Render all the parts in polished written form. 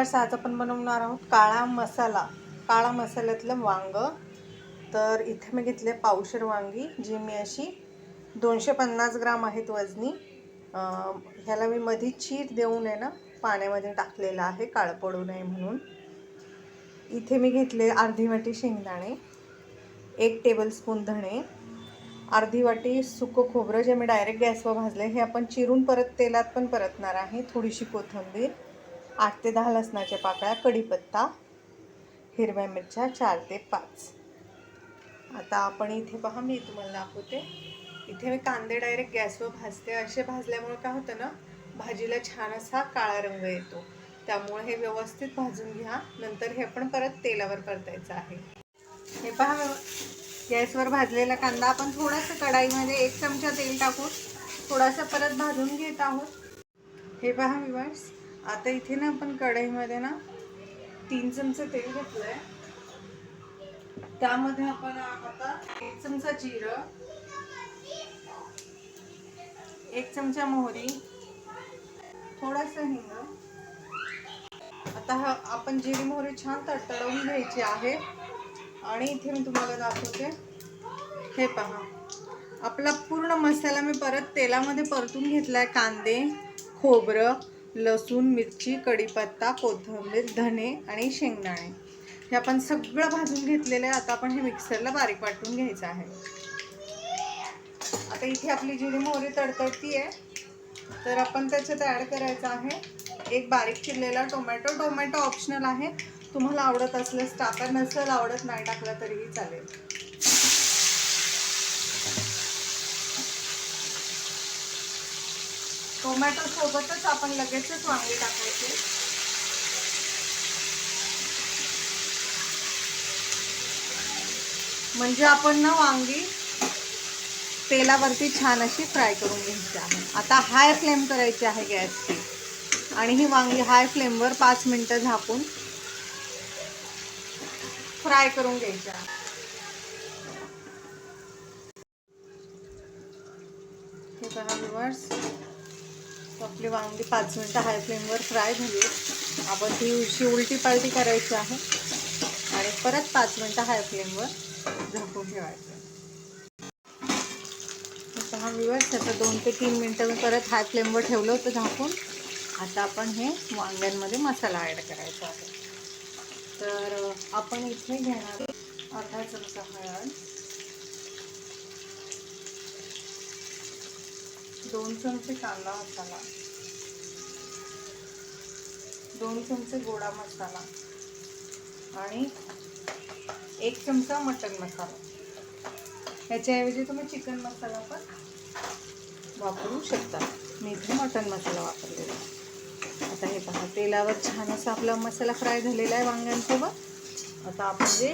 विवास आज आपण बनवणार आहोत काळा मसाला. काळा मसाल्यातलं वांग. तर इथे मी घेतले पावशेर वांगी, जी मी अशी 250 ग्राम आहेत वजनी. ह्याला मी मध्ये चीर देऊन आहे ना पाण्यामध्ये टाकलेलं आहे काळं पडू नये म्हणून. इथे मी घेतले अर्धी वाटी शेंगदाणे, 1 टेबलस्पून धणे, अर्धी वाटी सुकं खोबरं जे मी डायरेक्ट गॅसवर भाजले, हे आपण चिरून परत तेलात पण परतणार आहे, थोडीशी कोथिंबीर, 8 ते 10 लसणाच्या पाकळ्या, कढीपत्ता, हिरव्या मिरच्या 4 ते 5. आता आपण इथे पहा, मी तुम्हाला दाखवते. इथे मी कांदे डायरेक्ट गॅसवर भाजते. असे भाजल्यामुळे काय होतं ना, भाजीला छान असा काळा रंग येतो. त्यामुळे हे व्यवस्थित भाजून घ्या. नंतर हे पण परत तेलावर परतायचं आहे. हे पहा, गॅसवर भाजलेला कांदा आपण थोडासा कढाईमध्ये 1 चमचा तेल टाकून थोडासा परत भाजून घेत आहोत. हे पहा विवास, आता इथे ना आपण कढईमध्ये ना 3 चमचे तेल घेतलंय. त्यामध्ये आपण आता 1 चमचा जिरं, 1 चमचा मोहरी, थोडासा हिंग. आता आपण जिरी मोहरी छान तडतडवून घ्यायची आहे. आणि इथे मी तुम्हाला दाखवते. हे पहा, आपला पूर्ण मसाला मी परत तेलामध्ये परतून घेतलाय. कांदे, खोबरं, लसूण, मिरची, कढीपत्ता, कोथिंबीर, धने आणि शेंगदाणे हे आपण सगळं भाजून घेतलेलं आहे. आता आपण हे मिक्सरला बारीक वाटून घ्यायचं आहे. आता इथे आपली जिरी मोहरी तडतडती आहे, तर आपण त्याच्यात ॲड करायचं आहे 1 बारीक चिरलेला टोमॅटो. टोमॅटो ऑप्शनल आहे, तुम्हाला आवडत असल्यास टाका, नसेल आवडत नाही टाकला तरीही चालेल. टोमॅटो सोबतच आपण लगेचच वांगे टाकायचे. म्हणजे आपण ना वांगी तेलावरती छान अशी फ्राय करून घ्यायची आहे. आता हाय फ्लेम करायची आहे गॅसची, आणि ही वांगी हाय फ्लेमवर 5 मिनिटं झाकून फ्राय करून घ्यायची आहे. हे पहा व्ह्यूअर्स, आपली वांगी 5 मिनिटं हाय फ्लेमवर फ्राय झाली. आपण ती उलटी पालटी करायची आहे आणि परत 5 मिनिटं हाय फ्लेमवर झाकून ठेवायचं. पहा व्ह्यूअर्स, आता 2 ते 3 मिनिटं मी परत हाय फ्लेमवर ठेवलं होतं झाकून. आता आपण हे वांग्यांमध्ये मसाला ॲड करायचा आहे. तर आपण इथे घेणार अर्धा चमचा हळद, 2 चमचे कांदा मसाला, 2 चमचे गोडा मसाला आणि 1 चमचा मटन मसाला. ह्याच्याऐवजी तुम्ही चिकन मसाला पण वापरू शकता. मी इथे मटन मसाला वापरलेला. आता हे पहा, तेलावर छान असा आपला मसाला फ्राय झालेला आहे वांग्यांसोबत. आता आपण जे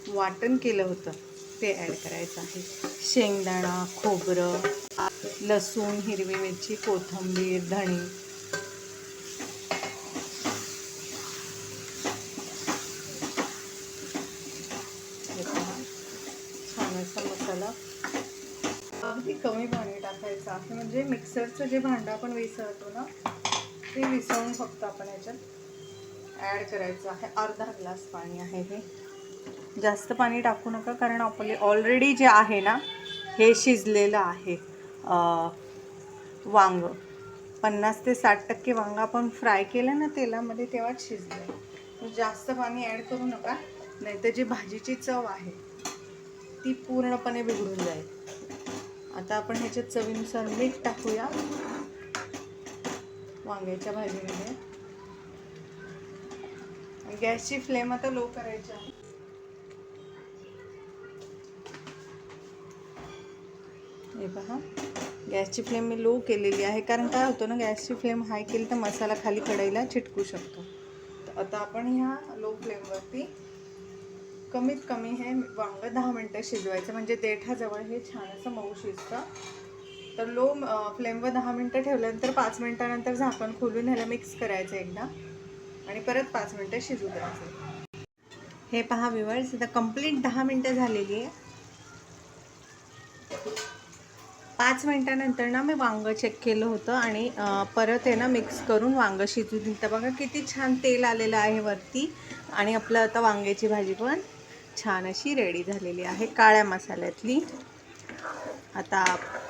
वाटण केलं होतं ते ॲड करायचं आहे. शेंगदाणा, खोबरं, लसूण, हिरवी मिरची, कोथिंबीर, धणे. हे पहा, छान असा मसाला. अगदी कमी पाणी टाकायचं आहे, म्हणजे मिक्सरचं जे भांडं आपण विसळतो ना, ते विसळून फक्त आपण याच्यात ॲड करायचं आहे. अर्धा ग्लास पाणी आहे हे. जास्त पाणी टाकू नका, कारण आपले ऑलरेडी जे आहे ना हे शिजलेलं आहे. वांग 50 ते 60% वांग आपण फ्राय केलं ना तेलामध्ये तेव्हाच शिजलं. जास्त पाणी ॲड करू नका, नाहीतर जी भाजीची चव आहे ती पूर्णपणे बिघडून जाईल. आता आपण ह्याच्यात चवीनुसार मीठ टाकूया वांग्याच्या भाजीमध्ये. गॅसची फ्लेम आता लो करायची आहे. हे पहा, गॅसची फ्लेम मी लो केलेली आहे, कारण काय होतं ना, गॅसची फ्लेम हाय केली तर मसाला खाली कढईला चिटकू शकतो. तर आता आपण ह्या लो फ्लेमवरती कमीत कमी हे वांग 10 मिनटं शिजवायचं, म्हणजे देठाजवळ हे छान असं मऊ शिजतं. तर लो फ्लेमवर 10 मिनटं ठेवल्यानंतर 5 मिनटानंतर झाकण खोलून ह्याला मिक्स करायचं एकदा, आणि परत 5 मिनटं शिजू द्यायचं. हे पहा व्ह्यूअर्स, आता कंप्लीट 10 मिनटं झालेली आहे. 5 मिनिटानंतर ना मी वांगं चेक केलं होतं आणि परत आहे ना मिक्स करून वांगं शिजू दिलं. तर बघा किती छान तेल आलेलं आहे वरती आणि आपलं आता वांग्याची भाजी पण छान अशी रेडी झालेली आहे काळ्या मसाल्यातली. आता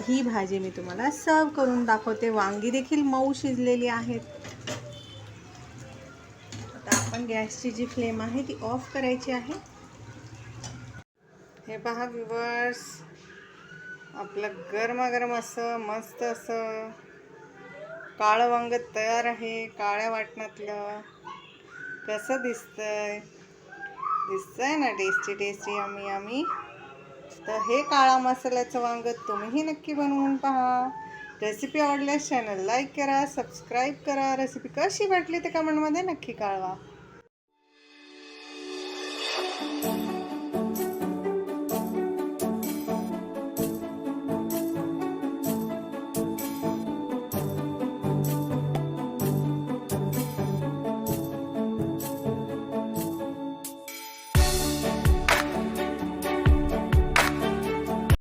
ही भाजी मी तुम्हाला सर्व करून दाखवते. वांगी देखील मऊ शिजलेली आहेत. आता आपण गॅसची जी फ्लेम आहे ती ऑफ करायची आहे. हे पहा व्ह्यूअर्स, आपलं गरमागरम असं मस्त असं काळं वांग तयार आहे. काळ्या वाटणातलं कसं दिसतंय ना, टेस्टी टेस्टी यम्मी यम्मी. तर हे काळा मसाल्याचं वांग तुम्हीही नक्की बनवून पहा. रेसिपी आवडल्यास चॅनल लाईक करा, सबस्क्राईब करा. रेसिपी कशी वाटली ते कमेंटमध्ये नक्की कळवा.